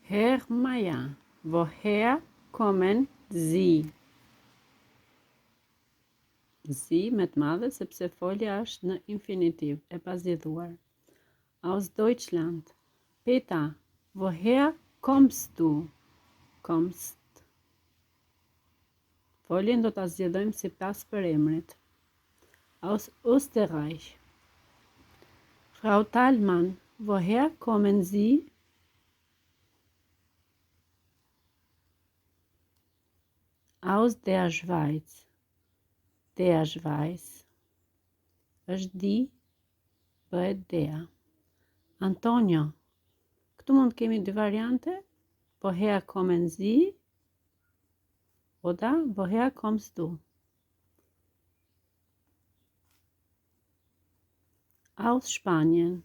Herr Meier, woher kommen Sie? Sie me të madhe sepse folja është në infinitiv, e pazgjedhuar. Aus Deutschland. Peter, woher kommst du? Kommst. Foljen do ta zgjedhojmë sipas përemrit. Aus Österreich. Frau Thalmann, woher kommen Sie? Aus der Schweiz. Der Schweiz. Është di, bëhet dea. Antonio. Këtu mund kemi dy variante. Woher kommen Sie? Oder woher kommst du? Aus Spanien.